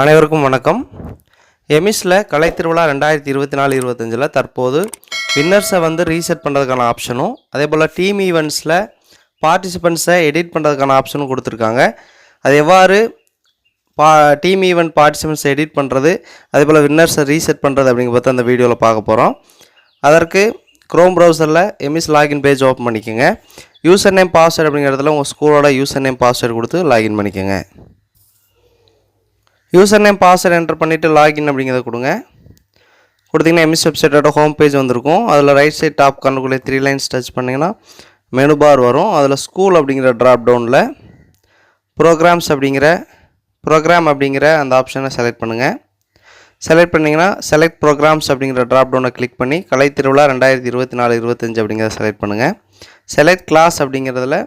அனைவருக்கும் வணக்கம். எமிஸில் கலைத்திருவிழா 2024-25 தற்போது வின்னர்ஸை ரீசெட் பண்ணுறதுக்கான ஆப்ஷனும், அதே போல் டீம் ஈவெண்ட்ஸில் பார்ட்டிசிபெண்ட்ஸை எடிட் பண்ணுறதுக்கான ஆப்ஷனும் கொடுத்துருக்காங்க. அது எவ்வாறு டீம் ஈவெண்ட் பார்ட்டிசிபெண்ட்ஸை எடிட் பண்ணுறது, அதே போல் வின்னர்ஸை ரீசெட் பண்ணுறது அப்படிங்கிறத அந்த வீடியோவில் பார்க்க போகிறோம். அதற்கு க்ரோம் ப்ரௌசரில் எமிஸ் லாகின் பேஜ் ஓப்பன் பண்ணிக்கோங்க. யூசர் நேம் பாஸ்வேர்டு அப்படிங்கிறதுல உங்கள் ஸ்கூலோட யூசர் நேம் பாஸ்வேர்டு கொடுத்து லாகின் பண்ணிக்கோங்க. யூசர் நேம் பாஸ்வேர்டு என்டர் பண்ணிவிட்டு லாகின் அப்படிங்கிறத கொடுங்க. கொடுத்திங்கன்னா எம்எஸ் வெப்சைட்டோட ஹோம் பேஜ் வந்திருக்கும். அதில் ரைட் சைட் டாப் கார்னருக்குள்ளே 3 லைன்ஸ் டச் பண்ணிங்கன்னா மெனு பார் வரும். அதில் ஸ்கூல் அப்படிங்கிற ட்ராப் டவுனில் ப்ரோக்ராம் அப்படிங்கிற அந்த ஆப்ஷனை செலக்ட் பண்ணுங்கள். செலக்ட் பண்ணிங்கன்னா செலக்ட் ப்ரோக்ராம்ஸ் அப்படிங்கிற ட்ராப் டவுனை கிளிக் பண்ணி கலைத்திருவிழா 2024-25 அப்படிங்கிறத செலக்ட் பண்ணுங்கள். செலக்ட் கிளாஸ் அப்படிங்கிறதுல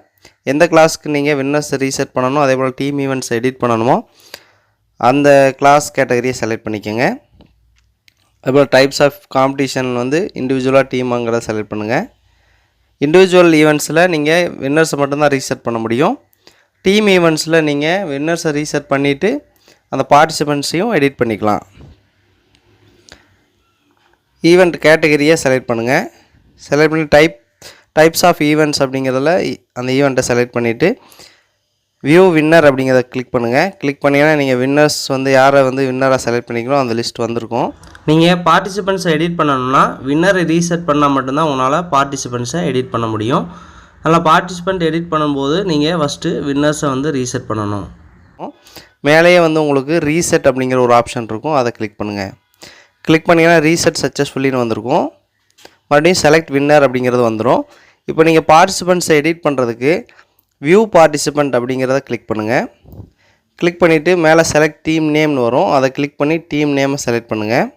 எந்த கிளாஸ்க்கு நீங்கள் வின்னர்ஸ் ரீசெட் பண்ணணும், அதே போல் டீம் ஈவெண்ட்ஸ் எடிட் பண்ணணுமோ அந்த கிளாஸ் கேட்டகரியை செலக்ட் பண்ணிக்கோங்க. அதுபோல் டைப்ஸ் ஆஃப் காம்படிஷன் இண்டிவிஜுவலாக டீமாங்கிறத செலக்ட் பண்ணுங்கள். இண்டிவிஜுவல் ஈவெண்ட்ஸில் நீங்கள் வின்னர்ஸை மட்டும்தான் ரீசெட் பண்ண முடியும். டீம் ஈவெண்ட்ஸில் நீங்கள் வின்னர்ஸை ரீசெட் பண்ணிவிட்டு அந்த பார்ட்டிசிபெண்ட்ஸையும் எடிட் பண்ணிக்கலாம். ஈவெண்ட் கேட்டகரியை செலக்ட் பண்ணுங்கள். செலக்ட் பண்ணி டைப்ஸ் ஆஃப் ஈவெண்ட்ஸ் அப்படிங்கிறதுல அந்த ஈவெண்ட்டை செலக்ட் பண்ணிவிட்டு வியூ வின்னர் அப்படிங்கிறத கிளிக் பண்ணுங்கள். கிளிக் பண்ணிங்கன்னா நீங்கள் வின்னர்ஸ் யாரை வின்னராக செலக்ட் பண்ணிக்கலாம் அந்த லிஸ்ட் வந்திருக்கும். நீங்கள் பார்ட்டிசிபெண்ட்ஸை எடிட் பண்ணணும்னா வின்னரை ரீசெட் பண்ணால் மட்டும்தான் உங்களால் பார்ட்டிசிபெண்ட்ஸை எடிட் பண்ண முடியும். அதனால் பார்ட்டிசிபெண்ட் எடிட் பண்ணும்போது நீங்கள் ஃபஸ்ட்டு வின்னர்ஸை ரீசெட் பண்ணணும். மேலேயே உங்களுக்கு ரீசெட் அப்படிங்கிற ஒரு ஆப்ஷன் இருக்கும், அதை கிளிக் பண்ணுங்கள். கிளிக் பண்ணிங்கன்னா ரீசெட் சக்ஸஸ்ஃபுல்லின்னு வந்திருக்கும். மறுபடியும் செலக்ட் வின்னர் அப்படிங்கிறது வந்துடும். இப்போ நீங்கள் பார்ட்டிசிபெண்ட்ஸை எடிட் பண்ணுறதுக்கு வியூ பார்ட்டிசிபெண்ட் அப்படிங்கிறத கிளிக் பண்ணுங்கள். கிளிக் பண்ணிவிட்டு மேலே செலக்ட் டீம் நேம்னு வரும், அதை கிளிக் பண்ணி டீம் நேமை செலக்ட் பண்ணுங்கள்.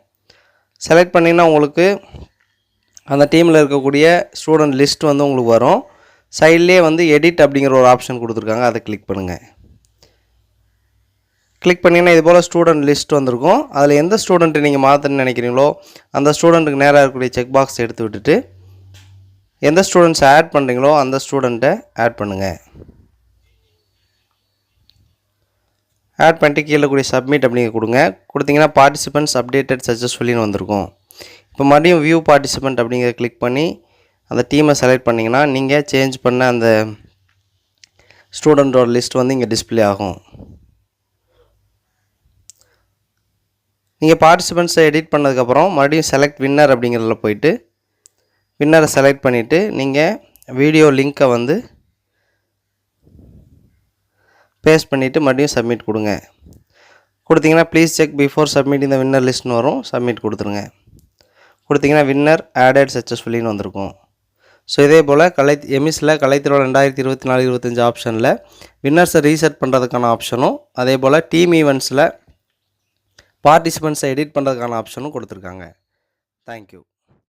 செலக்ட் பண்ணிங்கன்னா உங்களுக்கு அந்த டீமில் இருக்கக்கூடிய ஸ்டூடெண்ட் லிஸ்ட் உங்களுக்கு வரும். சைட்லேயே எடிட் அப்படிங்கிற ஒரு ஆப்ஷன் கொடுத்துருக்காங்க, அதை கிளிக் பண்ணுங்கள். கிளிக் பண்ணிங்கன்னா இது போல் ஸ்டூடெண்ட் லிஸ்ட் வந்திருக்கும். அதில் எந்த ஸ்டூடெண்ட்டு நீங்கள் மாற்றணும்னு நினைக்கிறீங்களோ அந்த ஸ்டூடெண்ட்டுக்கு நேராக இருக்கக்கூடிய செக் பாக்ஸ் எடுத்து விட்டுட்டு எந்த ஸ்டூடெண்ட்ஸ் ஆட் பண்ணுறீங்களோ அந்த ஸ்டூடெண்ட்டை ஆட் பண்ணுங்கள். ஆட் பண்ணிட்டு கீழே கூடிய சப்மிட் அப்படிங்க கொடுங்க. கொடுத்தீங்கன்னா பார்ட்டிசிபெண்ட்ஸ் அப்டேட்டட் சக்ஸஸ்ஃபுல்லின்னு வந்திருக்கும். இப்போ மறுபடியும் வியூ பார்ட்டிசிபெண்ட் அப்படிங்கிற கிளிக் பண்ணி அந்த டீமை செலக்ட் பண்ணிங்கன்னா நீங்கள் சேஞ்ச் பண்ண அந்த ஸ்டூடெண்ட்டோட லிஸ்ட் இங்கே டிஸ்பிளே ஆகும். நீங்கள் பார்ட்டிசிபெண்ட்ஸை எடிட் பண்ணதுக்கப்புறம் மறுபடியும் செலக்ட் வின்னர் அப்படிங்கிறதுல போயிட்டு வின்னரை செலக்ட் பண்ணிவிட்டு நீங்கள் வீடியோ லிங்க்கை பேஸ்ட் பண்ணிவிட்டு மறுபடியும் சப்மிட் கொடுங்க. கொடுத்தீங்கன்னா ப்ளீஸ் செக் பிஃபோர் சப்மிட் இந்த வின்னர் லிஸ்ட்னு வரும், சப்மிட் கொடுத்துருங்க. கொடுத்தீங்கன்னா வின்னர் ஆடட் சக்ஸஸ்ஃபுல்லின்னு வந்திருக்கும். ஸோ இதே போல் எமிஸில் கலைத்திருவிழா 2024-25 ஆப்ஷனில் வின்னர்ஸை ரீசெட் பண்ணுறதுக்கான ஆப்ஷனும், அதே போல் டீம் ஈவெண்ட்ஸில் பார்ட்டிசிபெண்ட்ஸை எடிட் பண்ணுறதுக்கான ஆப்ஷனும் கொடுத்துருக்காங்க. தேங்க்யூ.